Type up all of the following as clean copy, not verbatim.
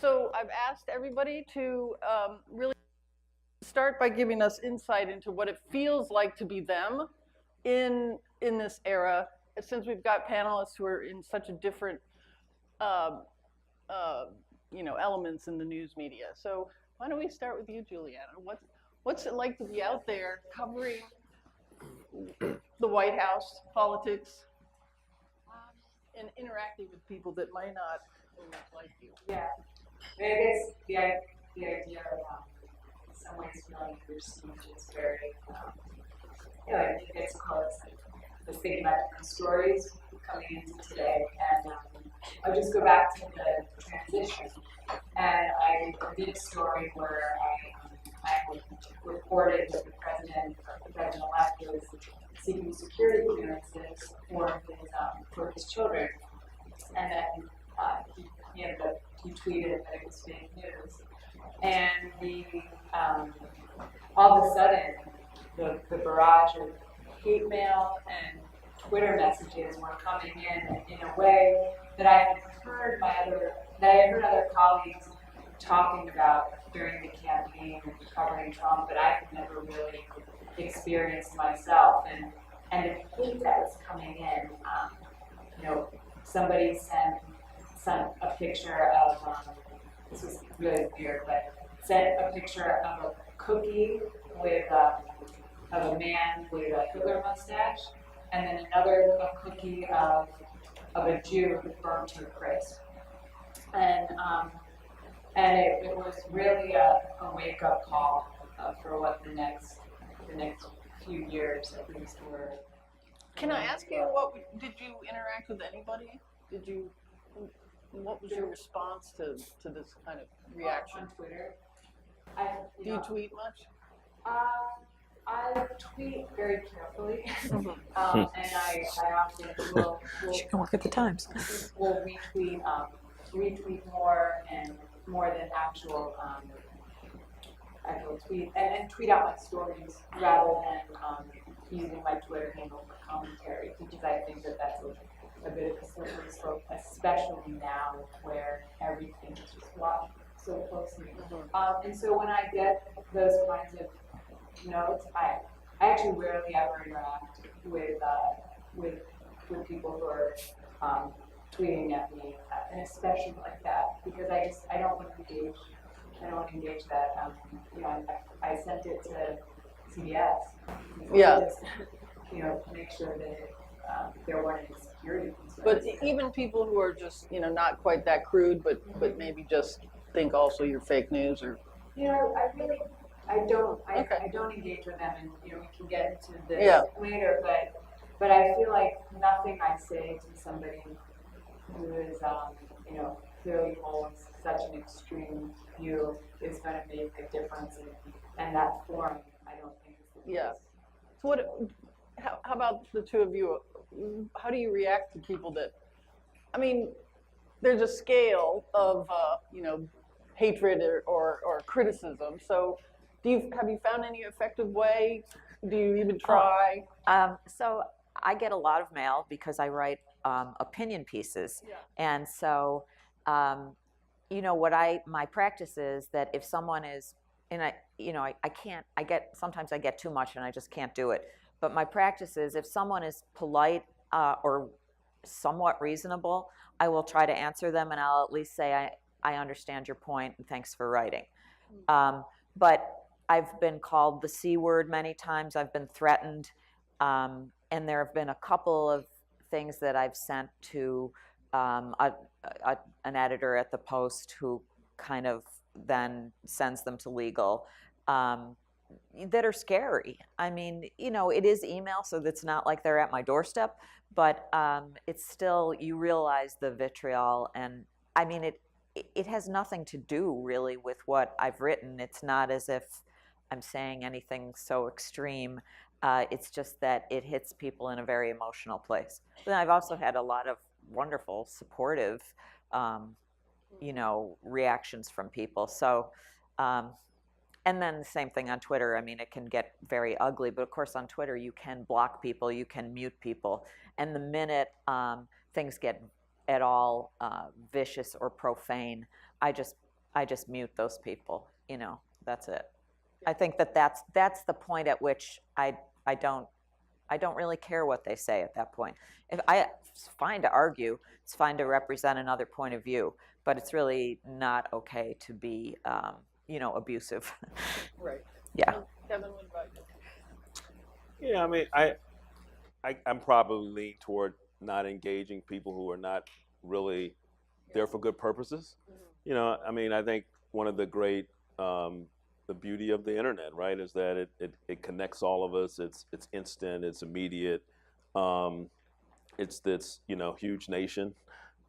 So I've asked everybody to really start by giving us insight into what it feels like to be them in this era, since we've got panelists who are in such a different uh, elements in the news media. So why don't we start with you, Julianna? What's it like to be out there covering the White House, politics, and interacting with people that might not like you? Yeah, I guess the idea of in some ways feeling your speech is very, I think it's close. I was thinking about different stories coming into today, and I'll just go back to the transition. And I did a story where I reported that the president-elect was seeking security clearances for his children, and then he tweeted that it was fake news, and all of a sudden the barrage of hate mail and Twitter messages were coming in a way that I had heard other colleagues talking about during the campaign and covering Trump, but I had never really experienced myself, and the hate that was coming in. Somebody sent a picture of this was really weird, but sent a picture of a cookie with of a man with a Hitler mustache, and then a cookie of a Jew burned to a crisp, and it was really a wake up call for what the next few years at least were. Can I ask you, did you interact with anybody? What was your response to this kind of reaction? On Twitter. Do you tweet much? I tweet very carefully, and I often will. She can work at the Times. Will retweet more than actual tweet, and tweet out my stories rather than using my Twitter handle for commentary, because I think that's a bit of a slippery slope, especially now where everything is just watched so closely. And so when I get those kinds of notes, I actually rarely ever interact with people who are tweeting at me, and especially like that, because I don't want to engage. I don't want to engage that. I sent it to CBS. Yeah. Just, make sure that there weren't any security concerns. But even people who are just, not quite that crude, but maybe just think also you're fake news, or. I don't engage with them, and we can get into this later. But I feel like nothing I say to somebody who is clearly holds such an extreme view is going to make a difference, and that forum I don't think is the case. Yeah. So how about the two of you? How do you react to people that, there's a scale of, hatred or criticism. So have you found any effective way? Do you even try? So I get a lot of mail because I write opinion pieces. Yeah. And so, my practice is that if someone is, and sometimes I get too much and I just can't do it. But my practice is if someone is polite or somewhat reasonable, I will try to answer them, and I'll at least say, I understand your point and thanks for writing. But I've been called the C word many times. I've been threatened. And there have been a couple of things that I've sent to an editor at the Post who kind of then sends them to legal. That are scary. It is email, so it's not like they're at my doorstep, but it's still, you realize the vitriol, and it has nothing to do really with what I've written. It's not as if I'm saying anything so extreme. It's just that it hits people in a very emotional place. But I've also had a lot of wonderful, supportive, reactions from people. So, and then the same thing on Twitter. It can get very ugly, but of course on Twitter you can block people, you can mute people, and the minute things get at all vicious or profane, I just I just mute those people. That's it. I think that's the point at which I don't really care what they say at that point. It's fine to argue, it's fine to represent another point of view, but it's really not okay to be, abusive. Right. Yeah. Kevin, what about you? Yeah, I mean, I'm probably lean toward not engaging people who are not really there for good purposes. I mean, I think one of the great, the beauty of the internet, right, is that it connects all of us. It's instant, it's immediate. It's this, huge nation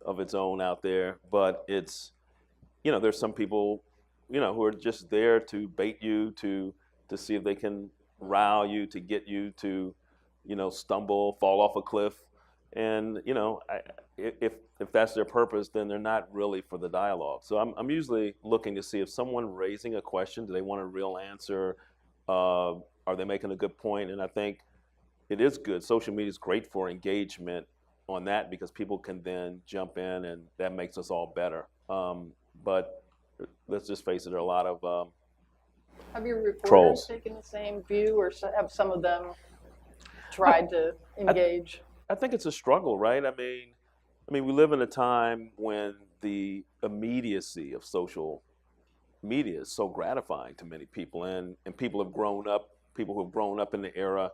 of its own out there, but it's, there's some people, who are just there to bait you, to see if they can rile you, to get you to, stumble, fall off a cliff. And, if that's their purpose, then they're not really for the dialogue. So I'm usually looking to see if someone raising a question, do they want a real answer? Are they making a good point? And I think it is good. Social media is great for engagement on that because people can then jump in and that makes us all better. But let's just face it, there are a lot of Have your reporters trolls. taken the same view, or have some of them tried to engage? I think it's a struggle, right? I mean, we live in a time when the immediacy of social media is so gratifying to many people, and people who have grown up in the era,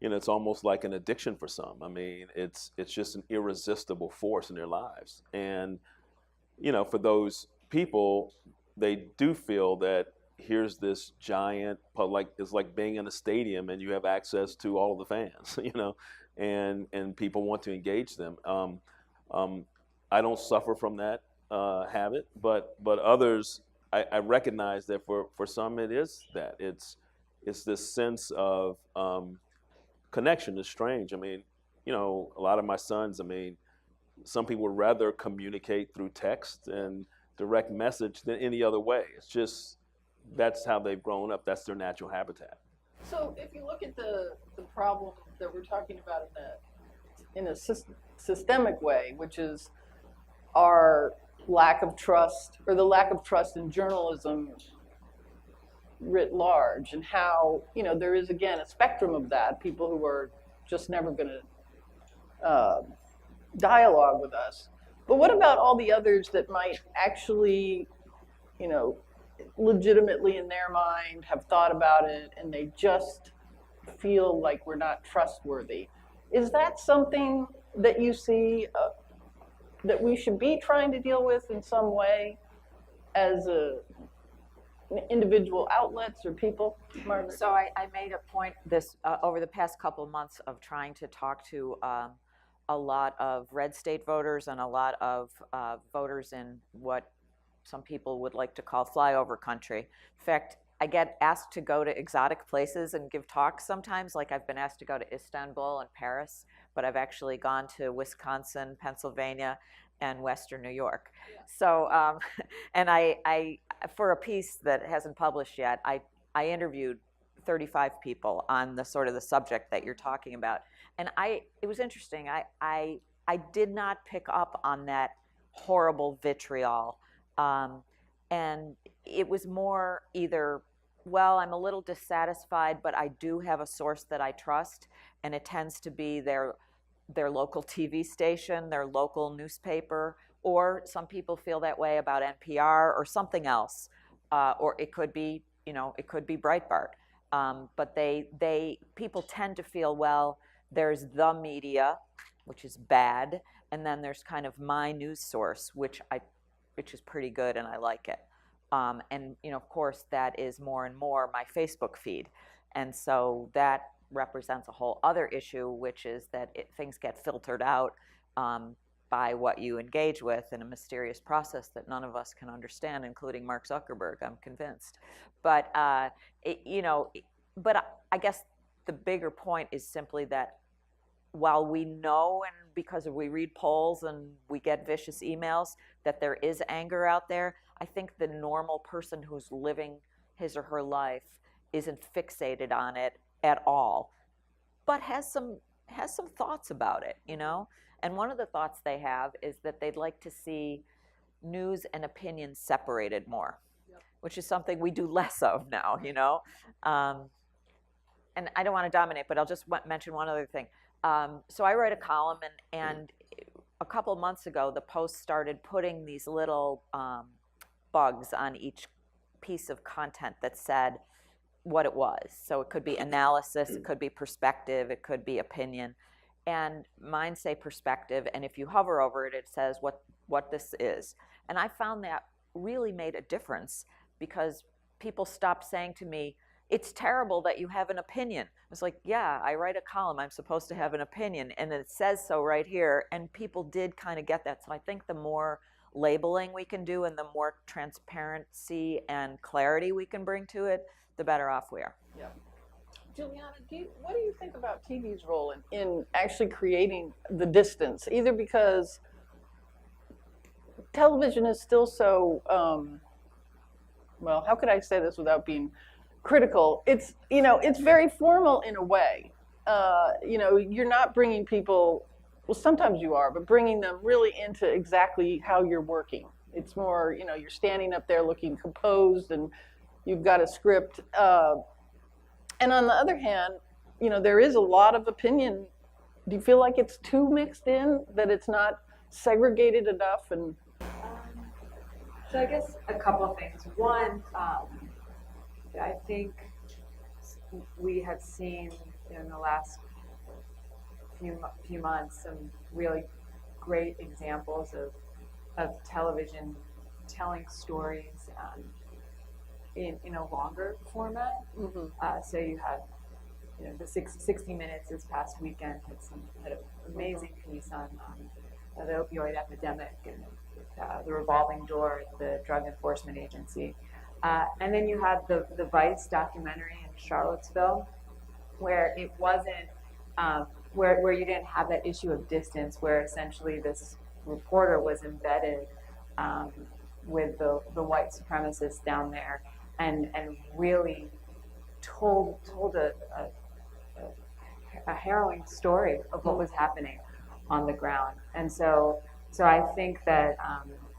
it's almost like an addiction for some. I mean, it's just an irresistible force in their lives, and for those people, they do feel that here's this giant, it's like being in a stadium and you have access to all of the fans, and people want to engage them. I don't suffer from that habit, but others, I recognize that for some it is that. It's this sense of connection is strange. I mean, a lot of my sons, some people would rather communicate through text and direct message than any other way. It's just, that's how they've grown up. That's their natural habitat. So if you look at the problem that we're talking about in a systemic way, which is our lack of trust, or the lack of trust in journalism writ large, and how, there is, again, a spectrum of that, people who are just never going to dialogue with us. But what about all the others that might actually, legitimately in their mind have thought about it and they just feel like we're not trustworthy? Is that something that you see that we should be trying to deal with in some way as individual outlets or people? Margaret? So I made a point this over the past couple of months of trying to talk to a lot of red state voters and a lot of voters in what some people would like to call flyover country. In fact, I get asked to go to exotic places and give talks sometimes, like I've been asked to go to Istanbul and Paris, but I've actually gone to Wisconsin, Pennsylvania, and Western New York. Yeah. So, and I for a piece that hasn't published yet, I interviewed 35 people on the sort of the subject that you're talking about. And it was interesting. I did not pick up on that horrible vitriol. And it was more either, well, I'm a little dissatisfied, but I do have a source that I trust, and it tends to be their local TV station, their local newspaper, or some people feel that way about NPR or something else, or it could be, it could be Breitbart. But people tend to feel, well, there's the media, which is bad, and then there's kind of my news source, which is pretty good and I like it. And of course, that is more and more my Facebook feed. And so that represents a whole other issue, which is that things get filtered out by what you engage with in a mysterious process that none of us can understand, including Mark Zuckerberg, I'm convinced. But, but I guess the bigger point is simply that while we know, and because we read polls and we get vicious emails, that there is anger out there, I think the normal person who's living his or her life isn't fixated on it at all, but has some thoughts about it, And one of the thoughts they have is that they'd like to see news and opinion separated more, which is something we do less of now, you know? And I don't want to dominate, but I'll just mention one other thing. So I write a column, and a couple months ago, the Post started putting these little bugs on each piece of content that said what it was. So it could be analysis, it could be perspective, it could be opinion. And mine say perspective, and if you hover over it, it says what this is. And I found that really made a difference, because people stopped saying to me, it's terrible that you have an opinion. I was like, yeah, I write a column, I'm supposed to have an opinion, and it says so right here, and people did kind of get that. So I think the more labeling we can do and the more transparency and clarity we can bring to it, the better off we are. Yeah. Julianna, what do you think about TV's role in actually creating the distance? Either because television is still so, well, how could I say this without being critical? It's, you know, it's very formal in a way. You know, you're not bringing people, well, sometimes you are, but bringing them really into exactly how you're working. It's more, you know, you're standing up there looking composed and you've got a script. And on the other hand, you know, there is a lot of opinion. Do you feel like it's too mixed in, that it's not segregated enough? And so I guess a couple of things. One, I think we have seen in the last few months some really great examples of television telling stories in a longer format. mm-hmm. So you have, you know, the 60 Minutes this past weekend had an amazing piece on the opioid epidemic and the revolving door at the Drug Enforcement Agency. And then you have the Vice documentary in Charlottesville, where it wasn't, where you didn't have that issue of distance, where essentially this reporter was embedded with the white supremacists down there, and really told a harrowing story of what was happening on the ground. And so I think that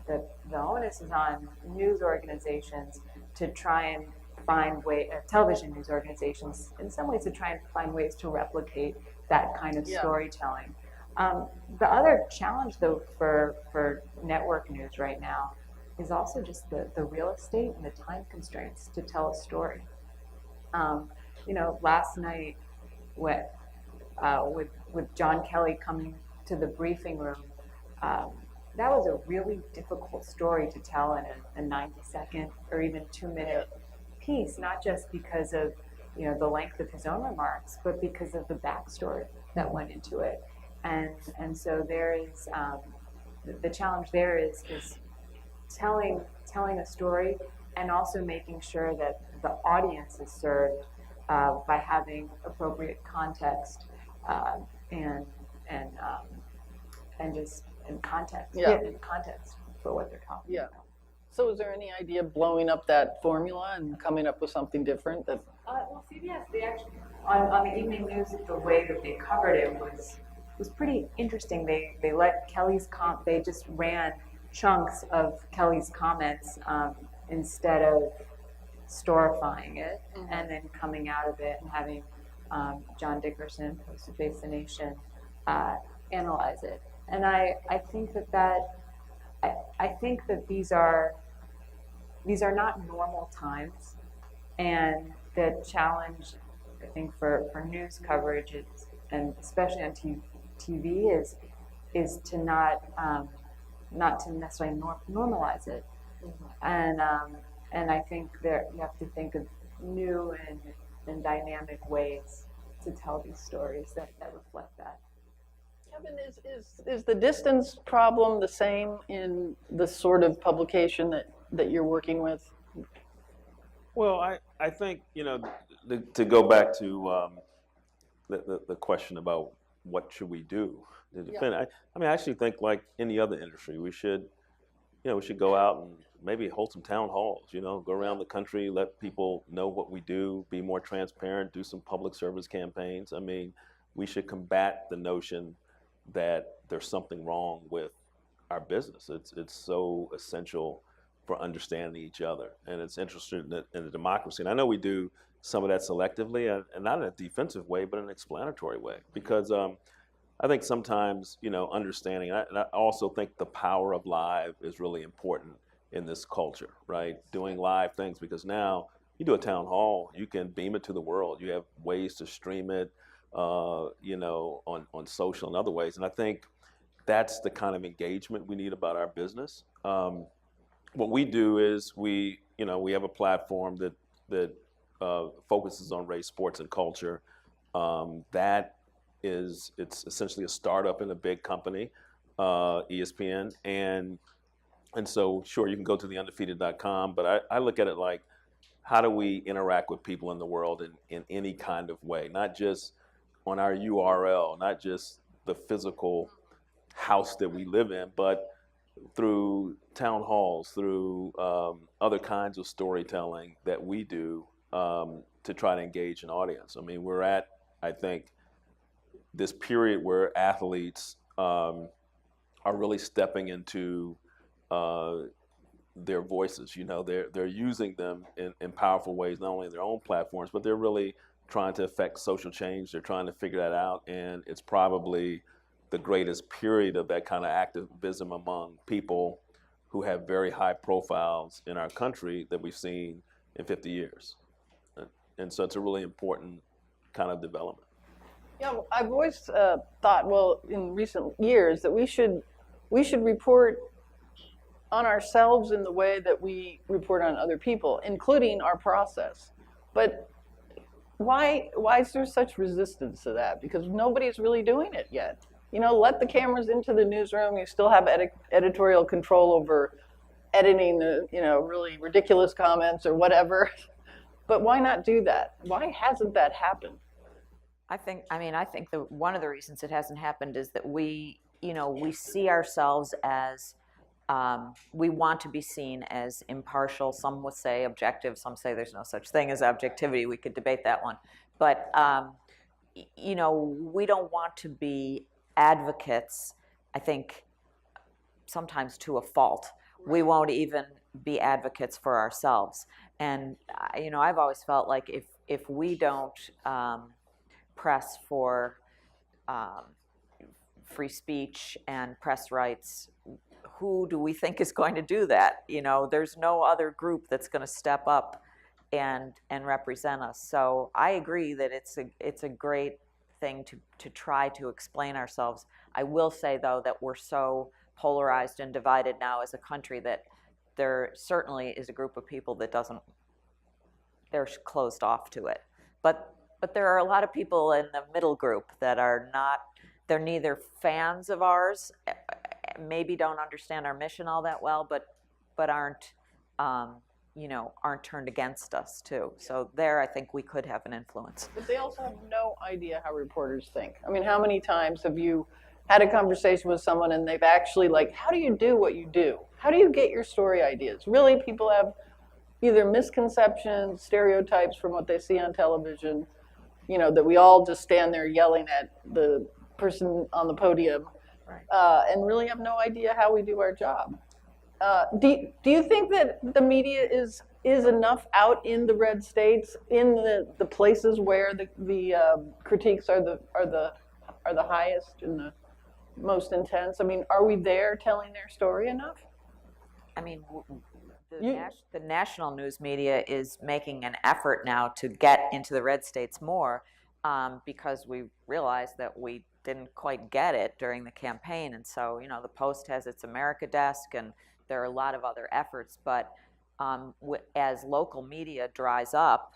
the onus is on news organizations to try and find television news organizations in some ways to try and find ways to replicate that kind of storytelling. The other challenge, though, for network news right now is also just the real estate and the time constraints to tell a story. You know, last night with John Kelly coming to the briefing room, that was a really difficult story to tell in a 90-second or even 2-minute piece, not just because of, you know, the length of his own remarks, but because of the backstory that went into it. And so there is the challenge there is telling a story and also making sure that the audience is served by having appropriate context and just in context, in context for what they're talking about. So is there any idea of blowing up that formula and coming up with something different? That well, CBS, they actually on the evening news, the way that they covered it was pretty interesting. They let Kelly's they just ran chunks of Kelly's comments instead of storifying it and then coming out of it and having John Dickerson, host of Face the Nation, analyze it. And I think I think that these are not normal times, and the challenge, I think, for news coverage is, and especially on TV is to not to necessarily normalize it, and I think you have to think of new and dynamic ways to tell these stories that reflect that. Kevin, is the distance problem the same in the sort of publication that you're working with? Well, I think, you know, to go back to the question about what should we do to defend. I mean, I actually think, like any other industry, we should go out and maybe hold some town halls, you know, go around the country, let people know what we do, be more transparent, do some public service campaigns. I mean, we should combat the notion that there's something wrong with our business. It's so essential for understanding each other, and it's interested in the democracy. And I know we do some of that selectively, and not in a defensive way, but in an explanatory way, because I think sometimes, understanding, and I also think the power of live is really important in this culture, right? Doing live things, because now you do a town hall, you can beam it to the world. You have ways to stream it, on social and other ways. And I think that's the kind of engagement we need about our business. What we do is we have a platform that focuses on race, sports, and culture. It's essentially a startup in a big company, ESPN, and so sure, you can go to the undefeated.com, but I look at it like, how do we interact with people in the world in any kind of way, not just on our URL, not just the physical house that we live in, but through town halls, through other kinds of storytelling that we do to try to engage an audience. I mean, we're at, I think, this period where athletes are really stepping into their voices. They're using them in powerful ways, not only in their own platforms, but they're really trying to affect social change. They're trying to figure that out, and it's probably the greatest period of that kind of activism among people who have very high profiles in our country that we've seen in 50 years. And so it's a really important kind of development. Yeah, well, I've always thought, well, in recent years, that we should report on ourselves in the way that we report on other people, including our process. But why is there such resistance to that? Because nobody's really doing it yet. Let the cameras into the newsroom. You still have editorial control over editing the, really ridiculous comments or whatever. But why not do that? Why hasn't that happened? I think one of the reasons it hasn't happened is that we see ourselves as, we want to be seen as impartial. Some would say objective. Some say there's no such thing as objectivity. We could debate that one. But, we don't want to be advocates, I think, sometimes to a fault. Right. We won't even be advocates for ourselves. And, I've always felt like if we don't press for free speech and press rights, who do we think is going to do that? There's no other group that's going to step up and represent us. So I agree that it's a great thing to try to explain ourselves. I will say, though, that we're so polarized and divided now as a country that there certainly is a group of people that they're closed off to it. But there are a lot of people in the middle group that they're neither fans of ours, maybe don't understand our mission all that well, but aren't turned against us too. So there, I think we could have an influence. But they also have no idea how reporters think. I mean, how many times have you had a conversation with someone and they've actually how do you do what you do? How do you get your story ideas? Really, people have either misconceptions, stereotypes from what they see on television, that we all just stand there yelling at the person on the podium, right. And really have no idea how we do our job. Do you think that the media is enough out in the red states, in the places where the critiques are the highest and the most intense? I mean, are we there telling their story enough? I mean, the national news media is making an effort now to get into the red states more, because we realized that we didn't quite get it during the campaign. And so, the Post has its America desk, and there are a lot of other efforts. But as local media dries up,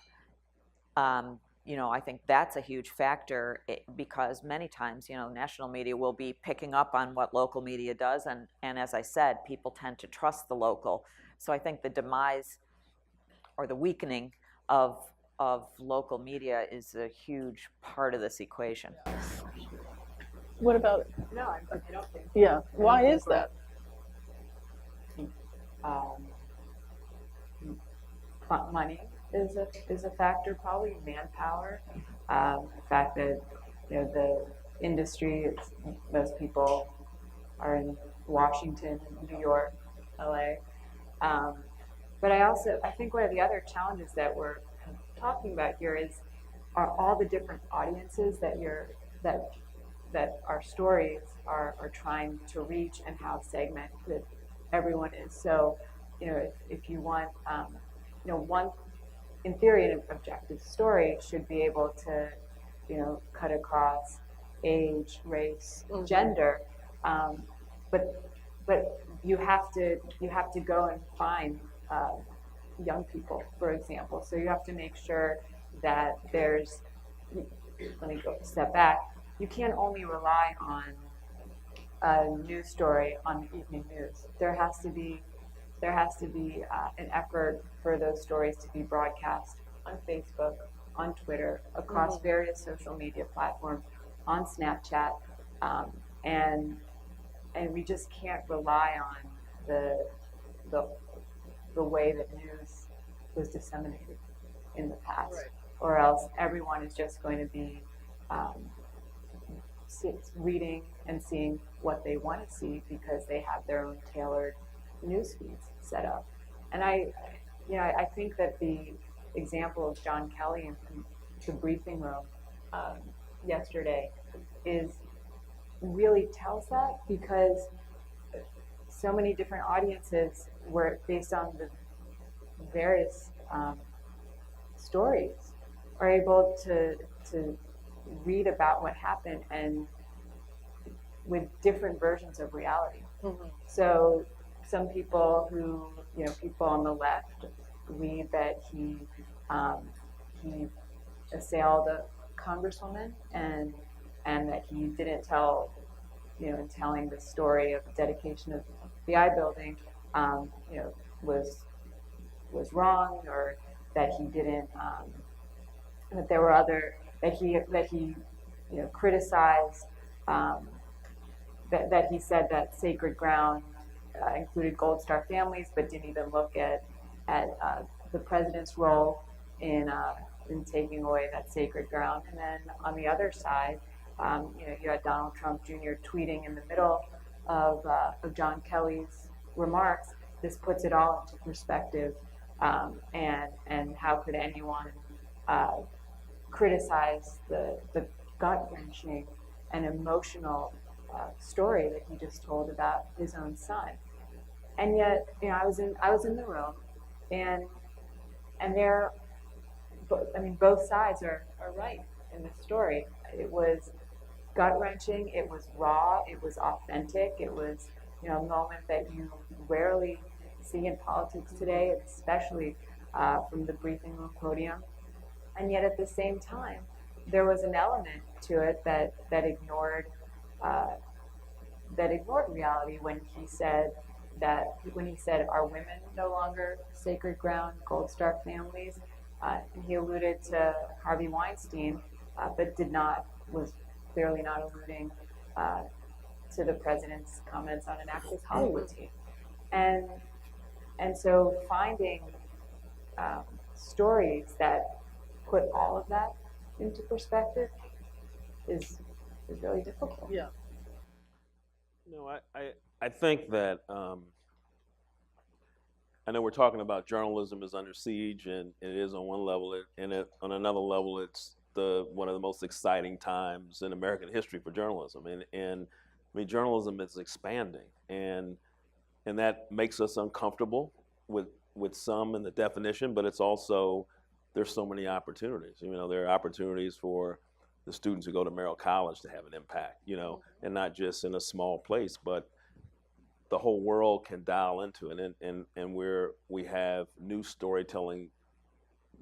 I think that's a huge factor, because many times, national media will be picking up on what local media does. And as I said, people tend to trust the local. So I think the demise or the weakening of local media is a huge part of this equation. What about? No, I don't think. Yeah. Why is that? Money is a factor, probably manpower. The fact that the industry, most people are in Washington, New York, LA. But I think one of the other challenges that we're talking about here are all the different audiences that our stories are trying to reach, and how segmented everyone is. So, if you want, one, in theory, an objective story should be able to, cut across age, race, gender, but you have to go and find young people, for example. So you have to make sure that let me go a step back. You can't only rely on a news story on the evening news. There has to be an effort for those stories to be broadcast on Facebook, on Twitter, across various social media platforms, on Snapchat, and we just can't rely on the way that news was disseminated in the past, or else everyone is just going to be reading and seeing what they want to see because they have their own tailored news feeds set up. And I think that the example of John Kelly in the briefing room yesterday really tells that, because so many different audiences were, based on the various stories, are able to read about what happened, and with different versions of reality. So some people people on the left read that he assailed a congresswoman, and that he didn't tell, in telling the story of the dedication of the I building, was wrong, or that he didn't, that there were that he criticized, that he said that sacred ground included Gold Star families, but didn't even look at the president's role in taking away that sacred ground. And then on the other side, you had Donald Trump Jr. tweeting in the middle of John Kelly's remarks. This puts it all into perspective, and how could anyone criticize the gut-wrenching and emotional story that he just told about his own son. And yet, I was in the room, and both sides are right in this story. It was gut-wrenching, it was raw, it was authentic, it was a moment that you rarely see in politics today, especially from the briefing room podium. And yet at the same time, there was an element to it that ignored reality when he said, are women no longer sacred ground, Gold Star families? And he alluded to Harvey Weinstein, but was clearly not alluding to the president's comments on an Access Hollywood team. And so finding stories that put all of that into perspective is really difficult. Yeah. I think that I know we're talking about journalism is under siege, and it is on one level, on another level, it's one of the most exciting times in American history for journalism. And I mean, journalism is expanding, and that makes us uncomfortable with some in the definition, but it's also, there's so many opportunities. There are opportunities for the students who go to Merrill College to have an impact, and not just in a small place, but the whole world can dial into it, and we have new storytelling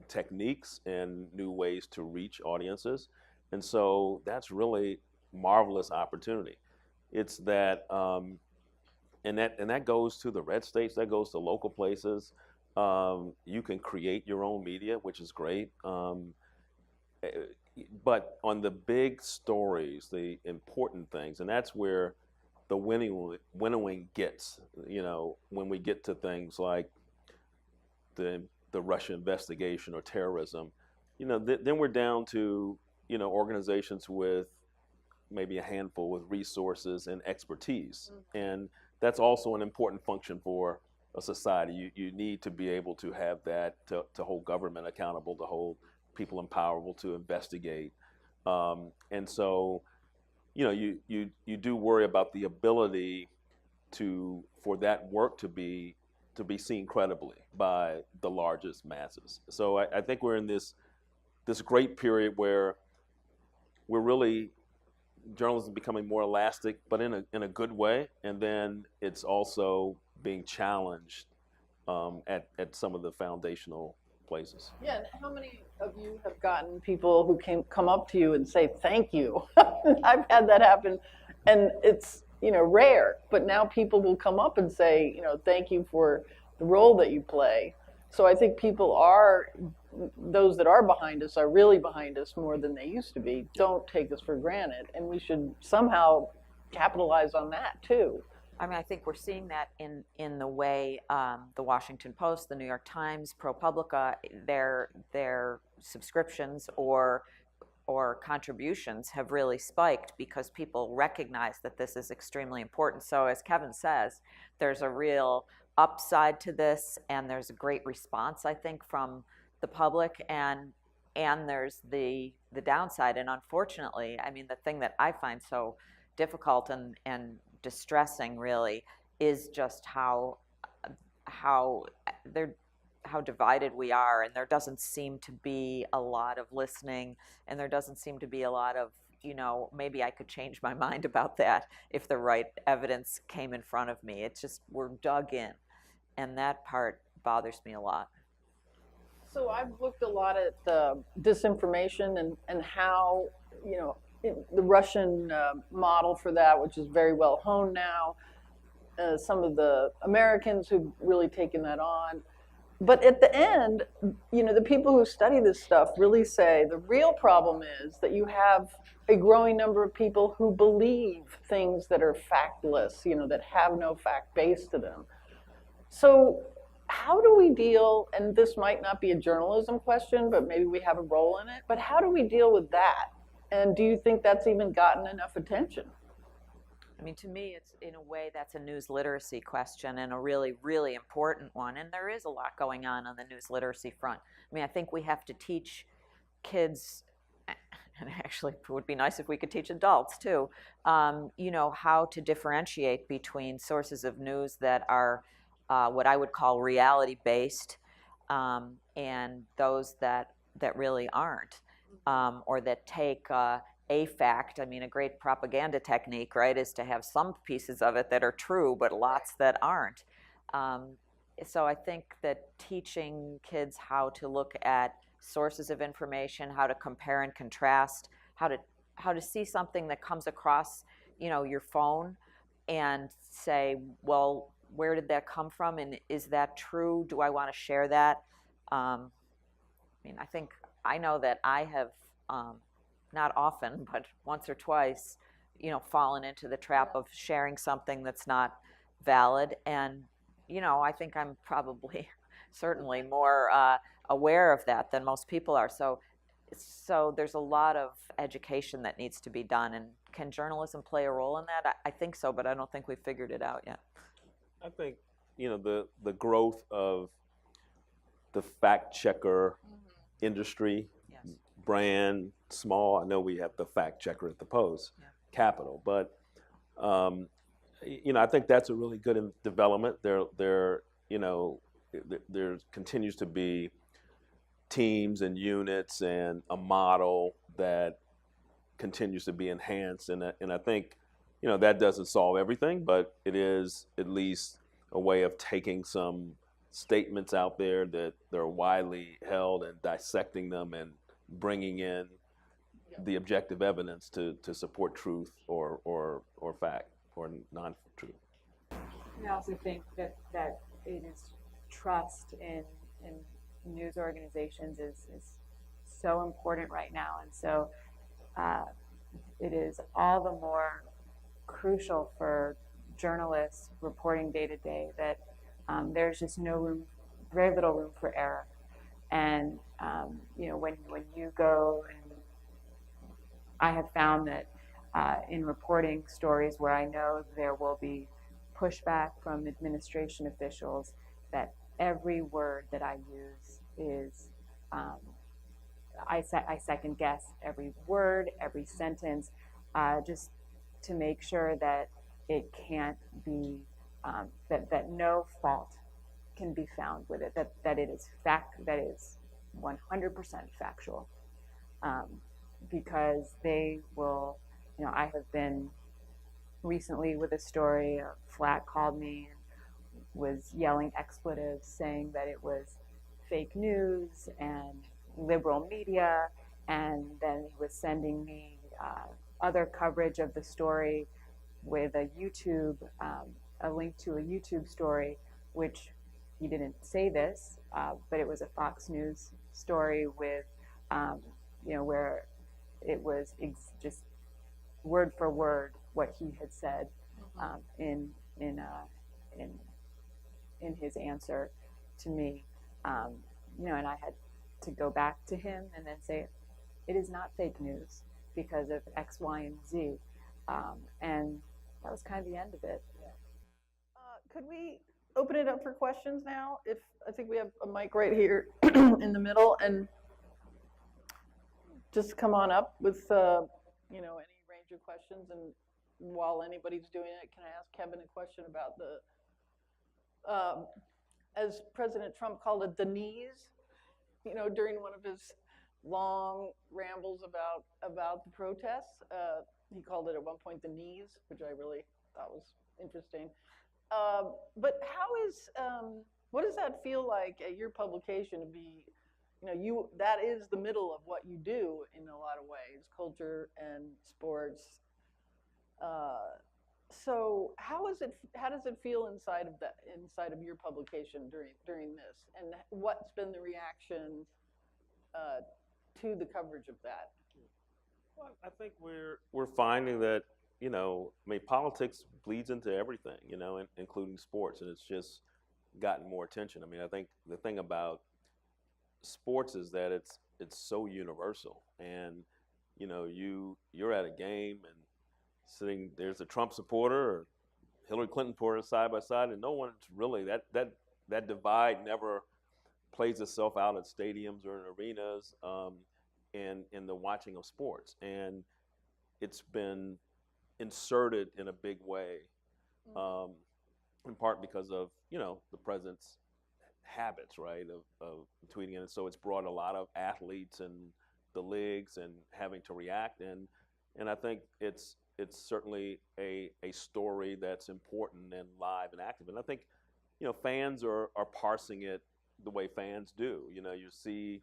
techniques and new ways to reach audiences, and so that's really marvelous opportunity. It's that, and that goes to the red states, that goes to local places. You can create your own media, which is great. But on the big stories, the important things, and that's where the winnowing gets, when we get to things like the Russia investigation or terrorism, then we're down to, organizations with maybe a handful with resources and expertise. And that's also an important function for a society. You need to be able to have that, to hold government accountable, to hold people empowerable to investigate. And so, you do worry about the ability for that work to be seen credibly by the largest masses. So I think we're in this great period where we're really, journalism is becoming more elastic, but in a good way. And then it's also being challenged at some of the foundational places. Yeah, and how many of you have gotten people who come up to you and say thank you? I've had that happen, and it's rare. But now people will come up and say thank you for the role that you play. So I think those that are behind us are really behind us more than they used to be. Don't take us for granted, and we should somehow capitalize on that too. I mean, I think we're seeing that in the way the Washington Post, the New York Times, ProPublica, their subscriptions or contributions have really spiked because people recognize that this is extremely important. So as Kevin says, there's a real upside to this, and there's a great response, I think, from the public, and there's the downside. And unfortunately, I mean, the thing that I find so difficult and distressing really is just how divided we are, and there doesn't seem to be a lot of listening, and there doesn't seem to be a lot of maybe I could change my mind about that if the right evidence came in front of me. It's just we're dug in, and that part bothers me a lot. So I've looked a lot at disinformation and how the Russian model for that, which is very well honed now, some of the Americans who've really taken that on. But at the end, the people who study this stuff really say the real problem is that you have a growing number of people who believe things that are factless, that have no fact base to them. So how do we deal, and this might not be a journalism question, but maybe we have a role in it, but how do we deal with that? And do you think that's even gotten enough attention? I mean, to me, it's in a way that's a news literacy question, and a really, really important one. And there is a lot going on the news literacy front. I mean, I think we have to teach kids, and actually it would be nice if we could teach adults too, how to differentiate between sources of news that are what I would call reality-based and those that really aren't. Or that take a fact. I mean, a great propaganda technique, right, is to have some pieces of it that are true, but lots that aren't. So I think that teaching kids how to look at sources of information, how to compare and contrast, how to see something that comes across, your phone, and say, well, where did that come from, and is that true? Do I want to share that? I mean, I know that I have, not often, but once or twice, fallen into the trap of sharing something that's not valid. And, I think I'm probably certainly more aware of that than most people are. So there's a lot of education that needs to be done. And can journalism play a role in that? I think so, but I don't think we've figured it out yet. I think, the growth of the fact checker industry, Yes. brand, small. I know we have the fact checker at the Post, Capital, but I think that's a really good development. There continues to be teams and units and a model that continues to be enhanced, and I think that doesn't solve everything, but it is at least a way of taking some statements out there that they're widely held and dissecting them and bringing in the objective evidence to support truth or fact or non-truth. I also think that it is trust in news organizations is so important right now, and so it is all the more crucial for journalists reporting day to day that there's just very little room for error. And when you go, and I have found that in reporting stories where I know there will be pushback from administration officials that every word that I use is, I second guess every word, every sentence, just to make sure that it can't be, that no fault can be found with it, that it is that is 100% factual, because they will, I have been recently with a story, a flat called me and was yelling expletives, saying that it was fake news and liberal media, and then he was sending me other coverage of the story with a YouTube, a link to a YouTube story, which he didn't say this, but it was a Fox News story with, where it was just word for word what he had said in his answer to me, and I had to go back to him and then say, it is not fake news because of X, Y, and Z, and that was kind of the end of it. Could we open it up for questions now? I think we have a mic right here in the middle, and just come on up with any range of questions. And while anybody's doing it, can I ask Kevin a question about as President Trump called it, the knees? During one of his long rambles about the protests, he called it at one point the knees, which I really thought was interesting. But what does that feel like at your publication to be, that is the middle of what you do in a lot of ways, culture and sports. So how does it feel inside of your publication during this, and what's been the reaction to the coverage of that? Well, I think we're finding that politics bleeds into everything, including sports, and it's just gotten more attention. I mean, I think the thing about sports is that it's so universal, and you're at a game and there's a Trump supporter or Hillary Clinton supporter side by side, and no one's really that divide never plays itself out at stadiums or in arenas, in the watching of sports, and it's been inserted in a big way, in part because of the president's habits, right, of tweeting, and so it's brought a lot of athletes and the leagues and having to react, and I think it's certainly a story that's important and live and active, and I think fans are parsing it the way fans do. You see,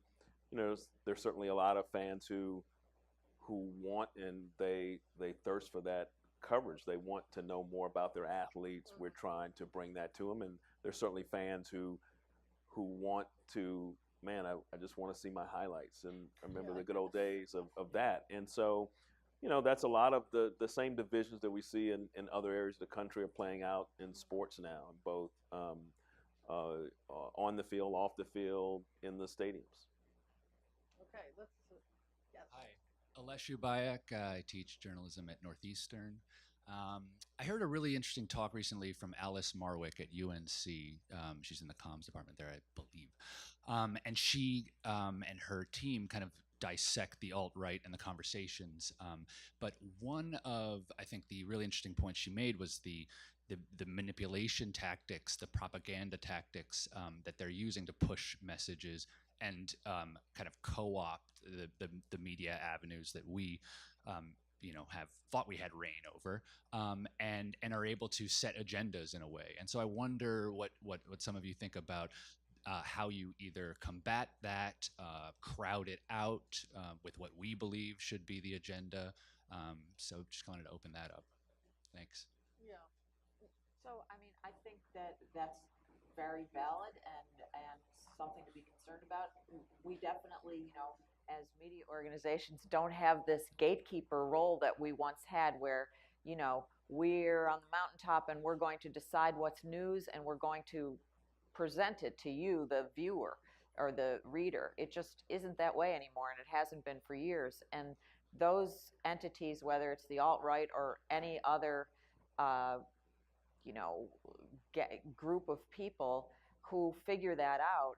there's certainly a lot of fans who want, and they thirst for that coverage. They want to know more about their athletes. We're trying to bring that to them, and there's certainly fans who want to, I just want to see my highlights and remember the good old days of that. And so, that's a lot of the same divisions that we see in other areas of the country are playing out in sports now, both on the field, off the field, in the stadiums. Okay, yes. Hi, Aleshu Bayak. I teach journalism at Northeastern. I heard a really interesting talk recently from Alice Marwick at UNC. She's in the comms department there, I believe. And she and her team kind of dissect the alt-right and the conversations. But one of, I think, the really interesting points she made was the manipulation tactics, the propaganda tactics that they're using to push messages and kind of co-opt the media avenues that we have thought we had reign over, and are able to set agendas in a way. And so I wonder what some of you think about how you either combat that, crowd it out with what we believe should be the agenda. So just wanted to open that up. Thanks. Yeah. So, I mean, I think that's very valid and something to be concerned about. We definitely, as media organizations, don't have this gatekeeper role that we once had where, we're on the mountaintop and we're going to decide what's news and we're going to present it to you, the viewer or the reader. It just isn't that way anymore, and it hasn't been for years. And those entities, whether it's the alt-right or any other group of people who figure that out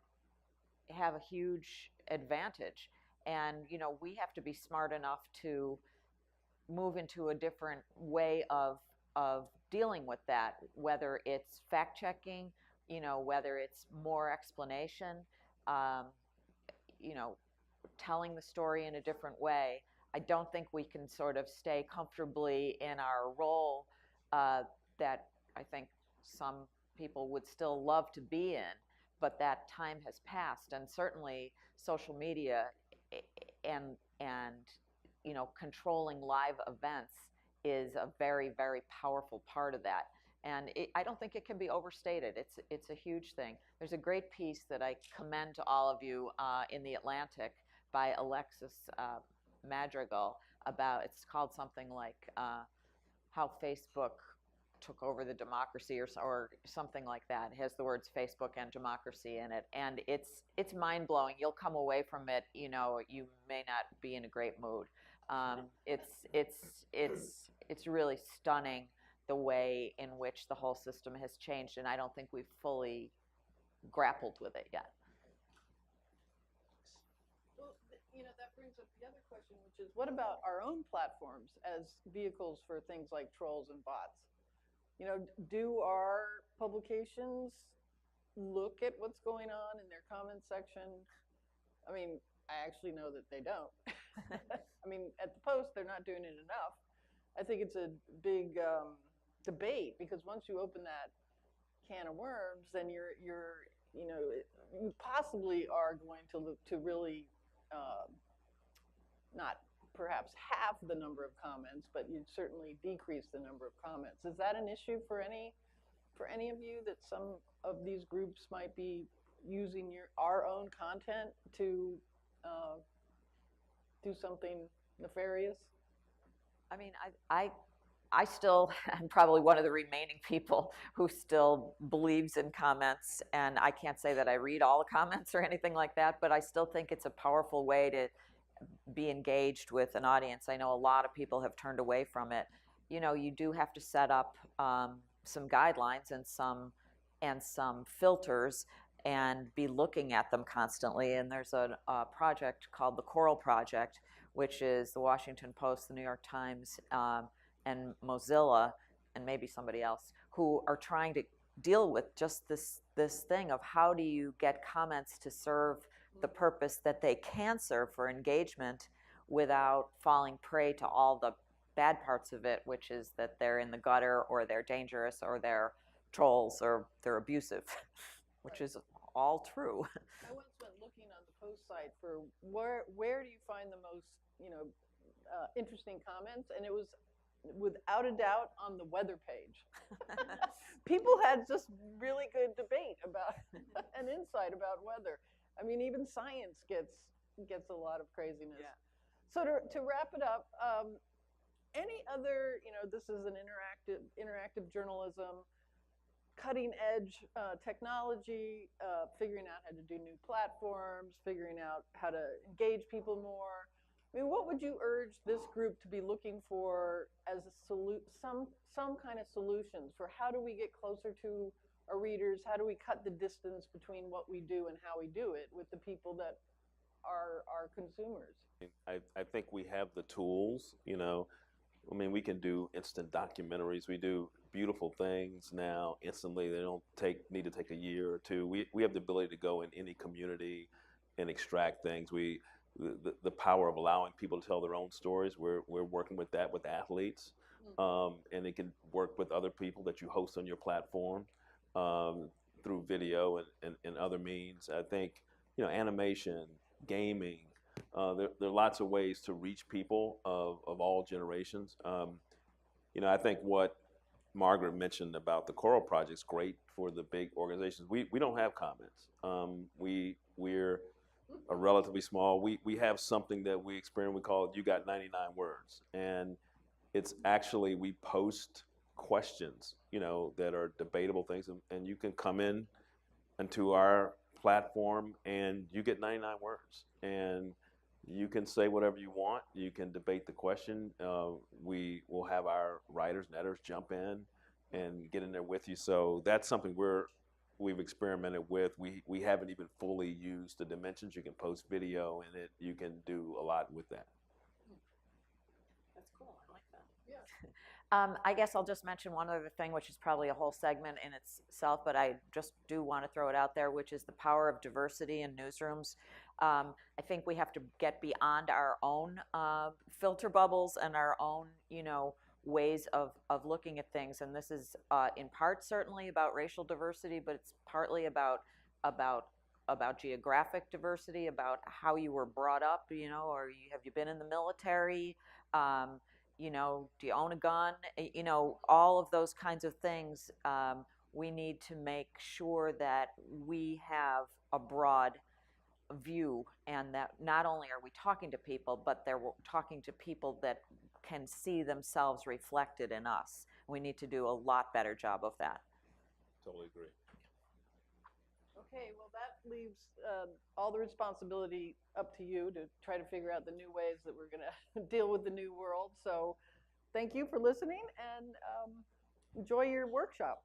have a huge advantage. And, we have to be smart enough to move into a different way of dealing with that, whether it's fact checking, whether it's more explanation, um, telling the story in a different way. I don't think we can sort of stay comfortably in our role that I think some people would still love to be in, but that time has passed. And certainly social media and controlling live events is a very, very powerful part of that. And I don't think it can be overstated. It's a huge thing. There's a great piece that I commend to all of you in The Atlantic by Alexis Madrigal it's called something like how Facebook took over the democracy or something like that. It has the words Facebook and democracy in it, and it's mind-blowing. You'll come away from it, you may not be in a great mood. It's really stunning the way in which the whole system has changed, and I don't think we've fully grappled with it yet. Well, that brings up the other question, which is, what about our own platforms as vehicles for things like trolls and bots? Do our publications look at what's going on in their comment section? I mean, I actually know that they don't. I mean, at the Post, they're not doing it enough. I think it's a big debate, because once you open that can of worms, then you possibly are going to really not perhaps half the number of comments, but you'd certainly decrease the number of comments. Is that an issue for any of you, that some of these groups might be using our own content to do something nefarious? I mean, I still am probably one of the remaining people who still believes in comments, and I can't say that I read all the comments or anything like that, but I still think it's a powerful way to be engaged with an audience. I know a lot of people have turned away from it. You do have to set up some guidelines and some filters and be looking at them constantly. And there's a project called the Coral Project, which is the Washington Post, the New York Times, and Mozilla, and maybe somebody else, who are trying to deal with just this thing of how do you get comments to serve the purpose that they can serve for engagement without falling prey to all the bad parts of it, which is that they're in the gutter, or they're dangerous, or they're trolls, or they're abusive, which is all true. I once went looking on the Post site for where do you find the most interesting comments, and it was without a doubt on the weather page. People had just really good debate about and insight about weather. I mean, even science gets a lot of craziness. Yeah. So to wrap it up, any other, this is an interactive journalism, cutting edge technology, figuring out how to do new platforms, figuring out how to engage people more. I mean, what would you urge this group to be looking for as some kind of solutions for how do we get closer to our readers? How do we cut the distance between what we do and how we do it with the people that are our consumers? I think we have the tools, I mean, we can do instant documentaries. We do beautiful things now instantly. They don't need to take a year or two. We have the ability to go in any community and extract things. The power of allowing people to tell their own stories. We're working with that with athletes, and it can work with other people that you host on your platform through video and other means. I think animation, gaming. There are lots of ways to reach people of all generations. I think what Margaret mentioned about the Coral Project is great for the big organizations. We don't have comments. We're a relatively small. We have something that we experience. We call it "You Got 99 Words," and it's actually we post questions, that are debatable things, and you can come into our platform and you get 99 words, and you can say whatever you want. You can debate the question. We will have our writers and editors jump in and get in there with you. So that's something we've experimented with. We haven't even fully used the dimensions. You can post video in it. You can do a lot with that. That's cool, I like that. I guess I'll just mention one other thing, which is probably a whole segment in itself, but I just do want to throw it out there, which is the power of diversity in newsrooms. I think we have to get beyond our own filter bubbles and our own, ways of looking at things. And this is in part certainly about racial diversity, but it's partly about geographic diversity, about how you were brought up, or have you been in the military? Do you own a gun? All of those kinds of things. We need to make sure that we have a broad view, and that not only are we talking to people, but we're talking to people that can see themselves reflected in us. We need to do a lot better job of that. Totally agree. Okay, well, that leaves all the responsibility up to you to try to figure out the new ways that we're going to deal with the new world. So thank you for listening, and enjoy your workshop.